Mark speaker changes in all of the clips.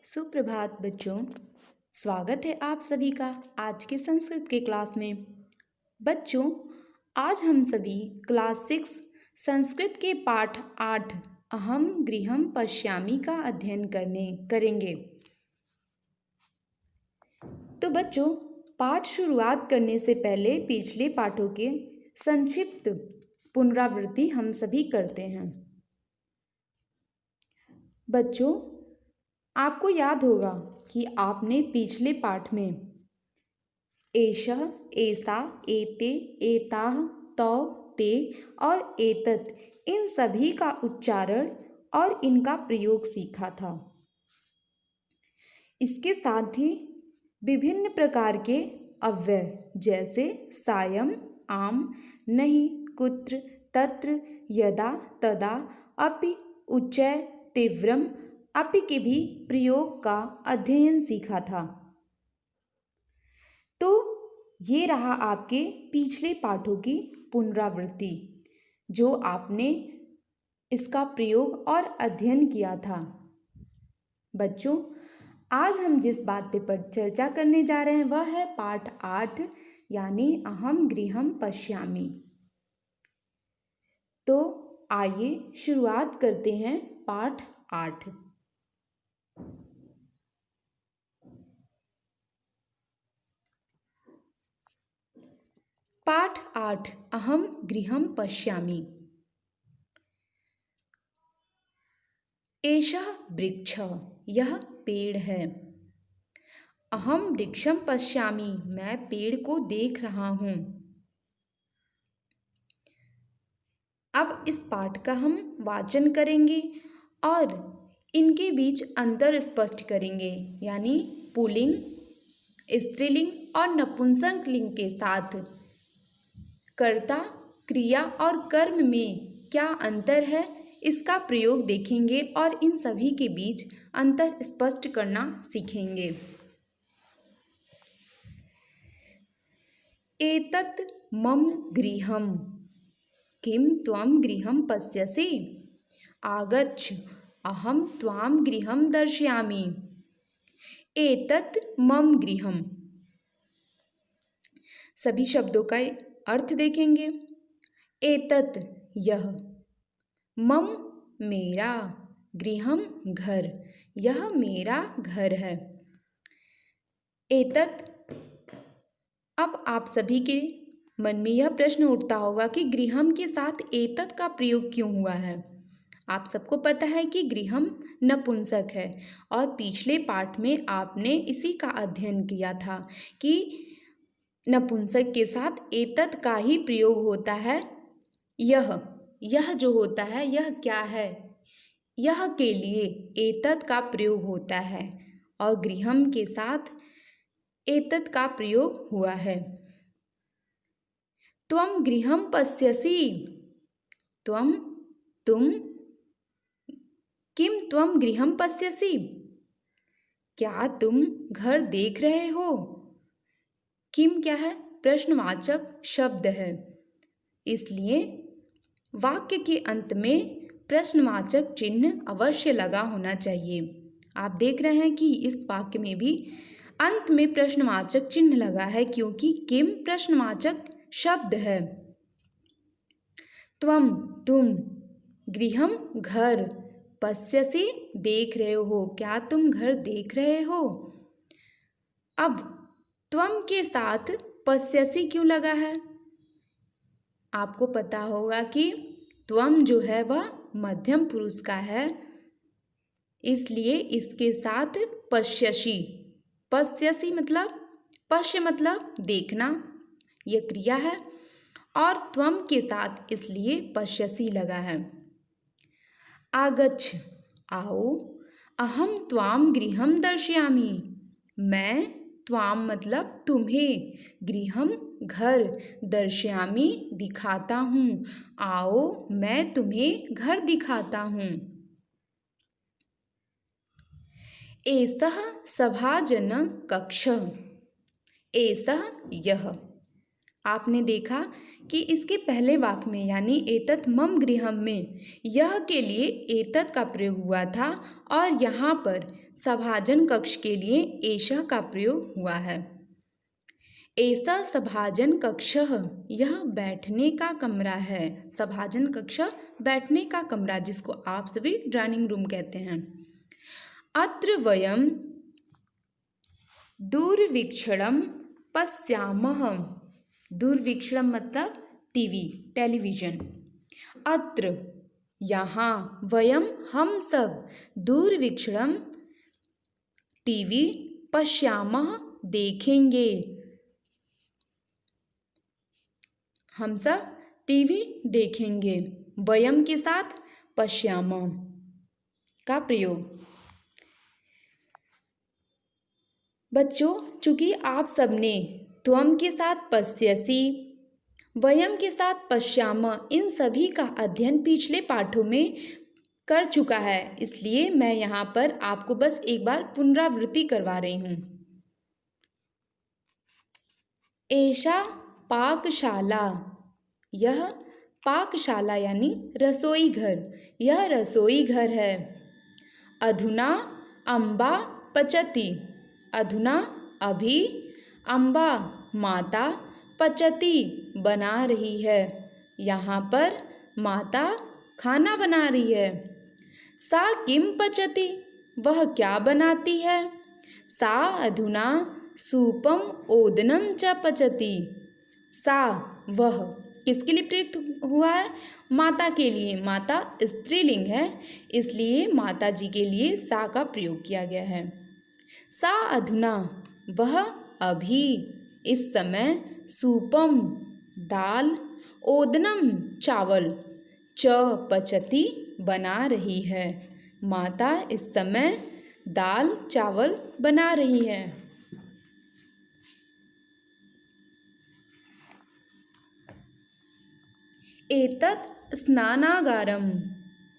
Speaker 1: सुप्रभात बच्चों। स्वागत है आप सभी का आज के संस्कृत के क्लास में। बच्चों, आज हम सभी क्लास 6 संस्कृत के पाठ 8 अहम गृहम पश्यामि का अध्ययन करेंगे। तो बच्चों, पाठ शुरुआत करने से पहले पिछले पाठों के संक्षिप्त पुनरावृत्ति हम सभी करते हैं। बच्चों, आपको याद होगा कि आपने पिछले पाठ में एषः, एषा, एते, एताः, तौ, ते और एतत् इन सभी का उच्चारण और इनका प्रयोग सीखा था। इसके साथ ही विभिन्न प्रकार के अव्यय जैसे सायं, आम, नहीं, कुत्र, तत्र, यदा, तदा, अपि, उच्चय, तीव्रम, अपि के भी प्रयोग का अध्ययन सीखा था। तो ये रहा आपके पिछले पाठों की पुनरावृत्ति जो आपने इसका प्रयोग और अध्ययन किया था। बच्चों, आज हम जिस बात पर चर्चा करने जा रहे हैं वह है पाठ 8 यानी अहम गृहम पश्यामि। तो आइए शुरुआत करते हैं पाठ 8। पाठ 8 अहम गृहम पश्यामि। एषः वृक्षः, यह पेड़ है। अहम वृक्षम पश्यामि, मैं पेड़ को देख रहा हूँ। अब इस पाठ का हम वाचन करेंगे और इनके बीच अंतर स्पष्ट करेंगे, यानी पुल्लिंग, स्त्रीलिंग और नपुंसक लिंग के साथ कर्ता, क्रिया और कर्म में क्या अंतर है इसका प्रयोग देखेंगे और इन सभी के बीच अंतर स्पष्ट करना सीखेंगे। एतत् मम गृहम्, किं त्वं गृहं पश्यसि? आगच्छ, अहं त्वां गृहं दर्शयामि। एतत् मम गृहम्। सभी शब्दों का अर्थ देखेंगे। एतत् यह, मम मेरा, गृहम घर, यह मेरा घर है। एतत्, अब आप सभी के मन में यह प्रश्न उठता होगा कि गृहम के साथ एतत् का प्रयोग क्यों हुआ है। आप सबको पता है कि गृहम नपुंसक है और पिछले पाठ में आपने इसी का अध्ययन किया था कि नपुंसक के साथ एतत् का ही प्रयोग होता है। यह जो होता है यह क्या है, यह के लिए एतत् का प्रयोग होता है और गृहम के साथ एतत् का प्रयोग हुआ है। त्वं गृहं पश्यसि, त्वं, तुम, किम त्वं गृहं पश्यसि, क्या तुम घर देख रहे हो। किम क्या है, प्रश्नवाचक शब्द है, इसलिए वाक्य के अंत में प्रश्नवाचक चिन्ह अवश्य लगा होना चाहिए। आप देख रहे हैं कि इस वाक्य में भी अंत में प्रश्नवाचक चिन्ह लगा है क्योंकि किम प्रश्नवाचक शब्द है। त्वम तुम, गृहम घर, पश्यसि देख रहे हो, क्या तुम घर देख रहे हो। अब त्वम के साथ पश्यसि क्यों लगा है? आपको पता होगा कि त्वम जो है वह मध्यम पुरुष का है, इसलिए इसके साथ पश्यसि, पश्यसि मतलब पश्य मतलब देखना, यह क्रिया है और त्वम के साथ इसलिए पश्यसि लगा है। आगच्छ, आओ, अहम त्वाम गृहम दर्शयामि, मैं, त्वाम मतलब तुम्हें, गृहम घर, दर्शयामि दिखाता हूँ, आओ मैं तुम्हें घर दिखाता हूँ। एषः सभाजन कक्षः, एषः यह, आपने देखा कि इसके पहले वाक्य में यानी एतत् मम गृहम में यह के लिए एतत् का प्रयोग हुआ था और यहाँ पर सभाजन कक्ष के लिए एषः का प्रयोग हुआ है। एषः सभाजन कक्षः, यह बैठने का कमरा है। सभाजन कक्ष बैठने का कमरा, जिसको आप सभी ड्राइंग रूम कहते हैं। अत्र वयम दूरवीक्षणम पश्यामः। दूरवीक्षणम मतलब टीवी, टेलीविजन। अत्र यहाँ, वयम हम सब, दूरवीक्षणम टीवी, पश्यामः देखेंगे। हम सब टीवी देखेंगे। वयम के साथ पश्यामः का प्रयोग। बच्चों, चूंकि आप सबने त्वम के साथ पश्यसि, वयम के साथ पश्यामः, इन सभी का अध्ययन पिछले पाठों में कर चुका है, इसलिए मैं यहाँ पर आपको बस एक बार पुनरावृत्ति करवा रही हूँ। एषा पाकशाला, यह पाकशाला यानी रसोई घर, यह रसोई घर है। अधुना अम्बा पचति, अधुना अभी, अम्बा माता, पचति बना रही है, यहाँ पर माता खाना बना रही है। सा किम पचति, वह क्या बनाती है। सा अधुना सूपम ओदनम च पचति। सा वह किसके लिए प्रयुक्त हुआ है, माता के लिए। माता स्त्रीलिंग है, इसलिए माता जी के लिए सा का प्रयोग किया गया है। सा अधुना वह अभी, इस समय, सूपम दाल, ओदनम चावल, च पचति बना रही है, माता इस समय दाल चावल बना रही है। एतत् स्नानागारम,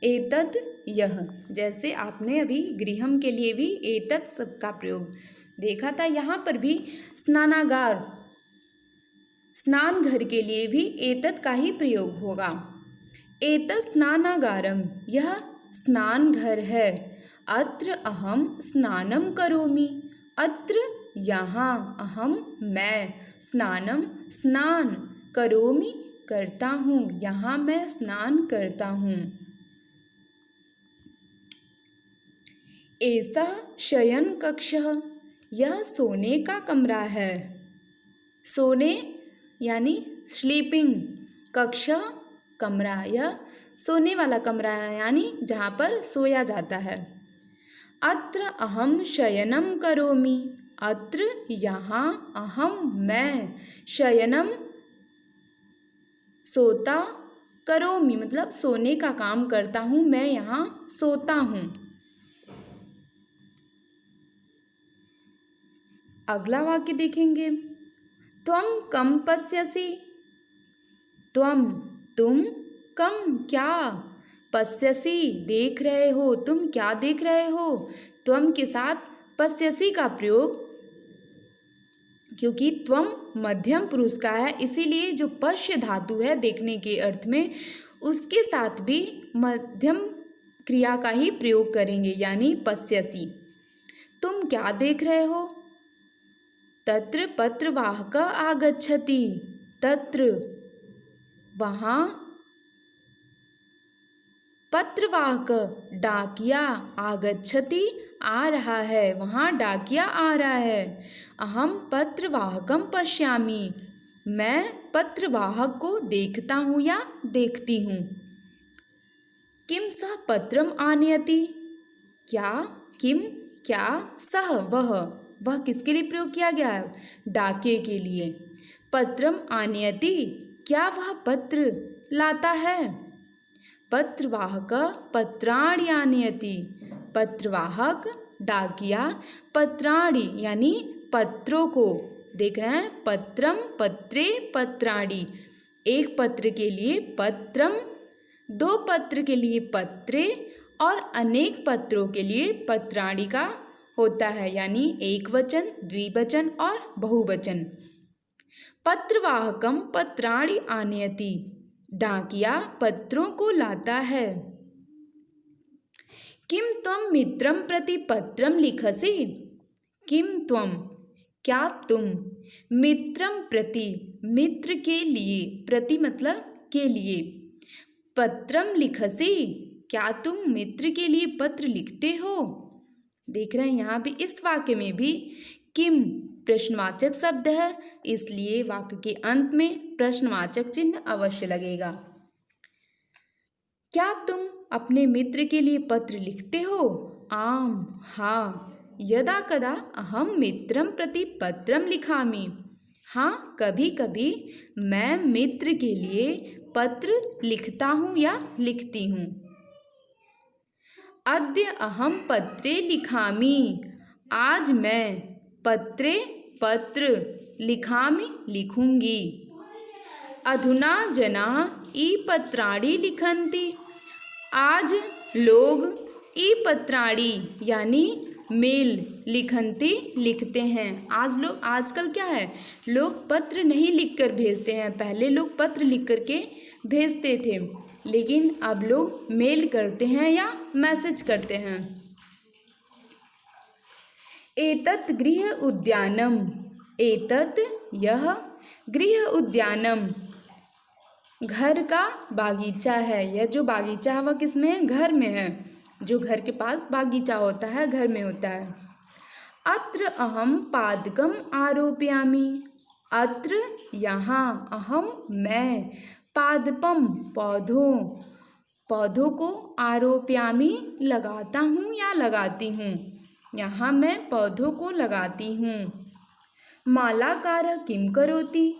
Speaker 1: एतत् यह, जैसे आपने अभी गृहम के लिए भी एतत् शब्द का प्रयोग देखा था, यहाँ पर भी स्नानागार, स्नान घर के लिए भी एतत् का ही प्रयोग होगा। एतत् स्नानागारम, यह स्नान घर है। अत्र अहम स्नानम करोमि, अत्र यहाँ, अहम मैं, स्नानम स्नान, करोमि करता हूँ, यहाँ मैं स्नान करता हूँ। ऐसा शयन कक्षः, यह सोने का कमरा है। सोने यानी स्लीपिंग, कक्ष कमरा, यह सोने वाला कमरा है, यानी जहाँ पर सोया जाता है। अत्र अहम शयनम करोमि, अत्र यहाँ, अहम मैं, शयनम सोता, करोमि मतलब सोने का काम करता हूँ, मैं यहाँ सोता हूँ। अगला वाक्य देखेंगे। त्वम कम पश्यसि, त्वम तुम, कम क्या, पश्यसि देख रहे हो, तुम क्या देख रहे हो। त्वम के साथ पश्यसि का प्रयोग, क्योंकि त्वम मध्यम पुरुष का है, इसीलिए जो पश्य धातु है देखने के अर्थ में, उसके साथ भी मध्यम क्रिया का ही प्रयोग करेंगे, यानी पश्यसि। तुम क्या देख रहे हो। तत्र पत्रवाहक आगच्छति, तत्र वहाँ, पत्रवाहक डाकिया, आगच्छति आ रहा है, वहाँ डाकिया आ रहा है। अहम पत्रवाहकम पश्यामि, मैं पत्रवाहक को देखता हूँ या देखती हूँ। किम सह पत्रम आनयति, क्या, किम क्या, सह वह किसके लिए प्रयोग किया गया है, डाके के लिए। पत्रम आनयति, क्या वह पत्र लाता है। पत्रवाहक पत्राणि आनयति, पत्रवाहक डाकिया पत्राणि यानी पत्रों को, देख रहे हैं, पत्रम पत्रे पत्राणि, एक पत्र के लिए पत्रम, दो पत्र के लिए पत्रे और अनेक पत्रों के लिए पत्राणि का होता है, यानी एक वचन, द्विवचन और बहुवचन। पत्रवाहकम पत्राणि आनयति, डाकिया पत्रों को लाता है। किम त्वं मित्रं प्रति पत्रं लिखसि, किम त्वं क्या तुम, मित्रं प्रति मित्र के लिए, प्रति मतलब के लिए, पत्रम लिखसि क्या तुम मित्र के लिए पत्र लिखते हो। देख रहे हैं यहाँ भी इस वाक्य में भी किम प्रश्नवाचक शब्द है, इसलिए वाक्य के अंत में प्रश्नवाचक चिन्ह अवश्य लगेगा। क्या तुम अपने मित्र के लिए पत्र लिखते हो। आम हाँ, यदा कदा अहम मित्रं प्रति पत्रं लिखामि। हाँ, कभी कभी मैं मित्र के लिए पत्र लिखता हूँ या लिखती हूँ। अद्य अहम पत्रे लिखामि, आज मैं पत्रे पत्र लिखामि लिखूंगी। अधुना जनाः ई-पत्राणि लिखन्ति, आज लोग ई-पत्राणि यानी मेल लिखन्ति लिखते हैं। आजकल क्या है, लोग पत्र नहीं लिखकर भेजते हैं। पहले लोग पत्र लिख कर के भेजते थे, लेकिन अब लोग मेल करते हैं या मैसेज करते हैं। एतत् गृह उद्यानम, एतत् यह, गृह उद्यानम घर का बागीचा है। यह जो बागीचा है वह किसमें है, घर में है। जो घर के पास बागीचा होता है घर में होता है। अत्र अहम पादकम आरोपयामि, अत्र यहाँ, अहम मैं, पादपम पौधों को, आरोपयामि लगाता हूँ या लगाती हूँ। यहाँ मैं पौधों को लगाती हूँ। मालाकारः किम करोति,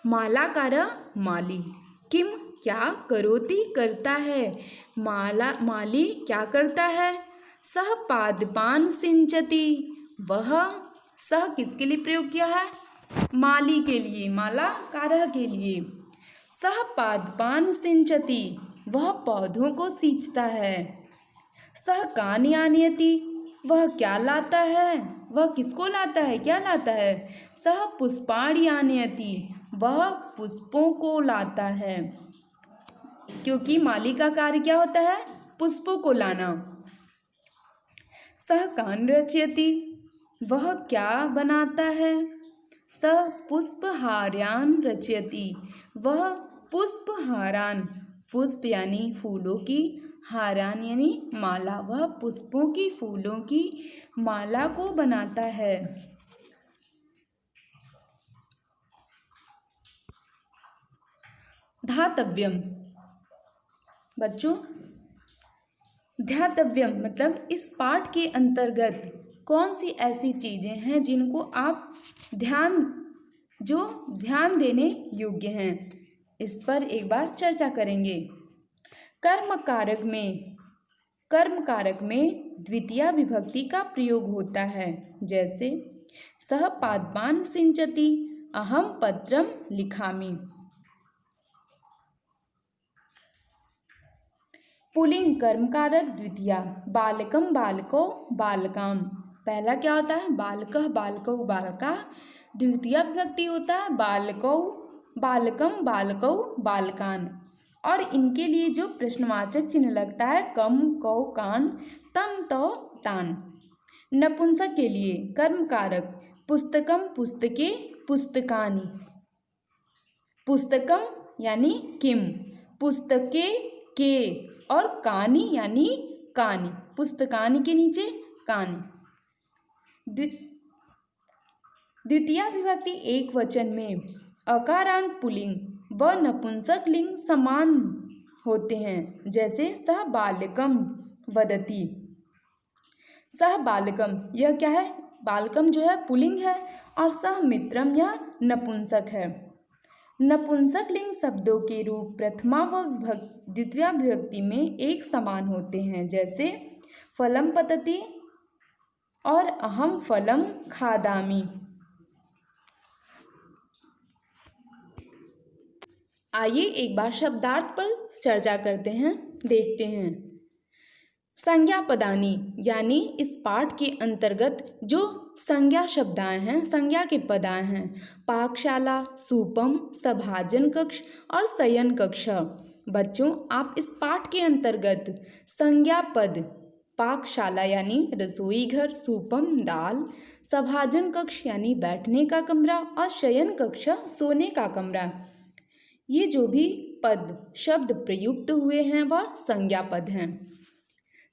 Speaker 1: मालाकारः माली, किम क्या, करोति करता है, माली क्या करता है। सह पादपान सिंचति, वह, सह किसके लिए प्रयोग किया है, माली के लिए, मालाकारः के लिए। सह पादपान सिंचति, वह पौधों को सींचता है। सह कानि आनयति, वह क्या लाता है, वह किसको लाता है, क्या लाता है। सह पुष्पाणि आनयति, वह पुष्पों को लाता है, क्योंकि माली का कार्य क्या होता है, पुष्पों को लाना। सह कान रचयति, वह क्या बनाता है। सह पुष्पहारान रचयति, वह पुष्पहारान, पुष्प यानी फूलों की, हारान यानी माला, वह पुष्पों की, फूलों की माला को बनाता है। धातव्यम, बच्चों ध्यातव्यम मतलब इस पाठ के अंतर्गत कौन सी ऐसी चीज़ें हैं जिनको आप ध्यान देने योग्य हैं, इस पर एक बार चर्चा करेंगे। कर्म कारक में द्वितीया विभक्ति का प्रयोग होता है, जैसे सह पादपान सिंचति, अहम पत्रम लिखामि। पुल्लिंग कर्म कारक द्वितीया, बालकम बालको बालकाम। पहला क्या होता है, बालकः बालकौ बालका। द्वितीया विभक्ति होता है बालकौ बालकम बालकौ बालकान। और इनके लिए जो प्रश्नवाचक चिन्ह लगता है, कम कौ कान, तम तौ तान। नपुंसक के लिए कर्म कारक पुस्तकम पुस्तके पुस्तकानि, पुस्तकम यानी किम, पुस्तके के, और कानी यानी कानी, पुस्तकानि के नीचे कानी। द्वितीया विभक्ति एक वचन में अकारांत पुल्लिंग व नपुंसक लिंग समान होते हैं, जैसे सह बालकम वदति। सह बालकम यह क्या है, बालकम जो है पुल्लिंग है, और सह मित्रम यह नपुंसक है। नपुंसक लिंग शब्दों के रूप प्रथमा व द्वितीया विभक्ति में एक समान होते हैं, जैसे फलम पतति और अहम फलम खादामि। आइए एक बार शब्दार्थ पर चर्चा करते हैं, देखते हैं। संज्ञा पदानी यानी इस पाठ के अंतर्गत जो संज्ञा शब्द आए हैं, संज्ञा के पद आए हैं, पाकशाला, सूपम, सभाजन कक्ष और शयन कक्ष। बच्चों, आप इस पाठ के अंतर्गत संज्ञा पद पाकशाला यानी रसोई घर, सूपम दाल, सभाजन कक्ष यानी बैठने का कमरा और शयन कक्ष सोने का कमरा, ये जो भी पद शब्द प्रयुक्त हुए हैं वह संज्ञा पद हैं।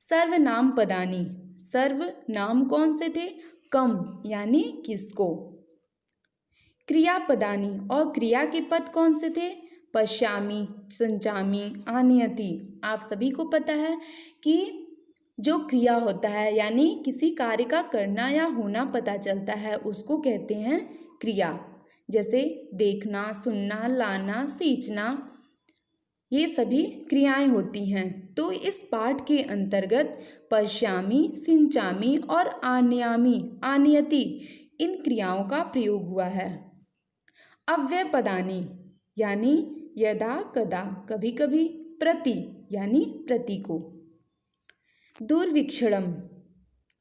Speaker 1: सर्वनाम पदानी, सर्वनाम कौन से थे? कम यानी किसको। क्रियापदानी, और क्रिया के पद कौन से थे? पश्यामि, संचामि, आनयति। आप सभी को पता है कि जो क्रिया होता है यानी किसी कार्य का करना या होना पता चलता है उसको कहते हैं क्रिया। जैसे देखना, सुनना, लाना, सींचना, ये सभी क्रियाएं होती हैं। तो इस पाठ के अंतर्गत पश्यामि, सिंचामि और आनयामि, आनयति, इन क्रियाओं का प्रयोग हुआ है। अव्यय पदानी यानी यदा कदा, कभी कभी, प्रति यानी प्रति को। दुर्वीक्षणम,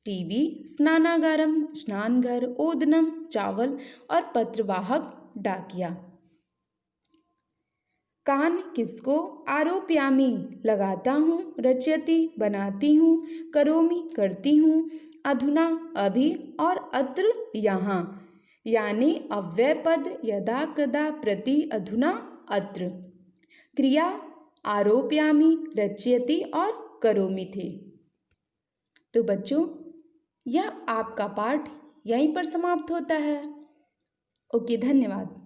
Speaker 1: टीवी, स्नानागारम, स्नानघर, ओदनम, चावल और पत्रवाहक, डाकिया। कान किसको? आरोप्यामि, लगाता हूँ, रचयति, बनाती हूँ, करोमि, करती हूँ, अधुना, अभी और अत्र, यहाँ, यानी अव्यय पद यदा कदा, प्रति, अधुना, अत्र। क्रिया आरोप्यामि, रचयति और करोमि थे। तो बच्चों, यह आपका पाठ यहीं पर समाप्त होता है। ओके, धन्यवाद।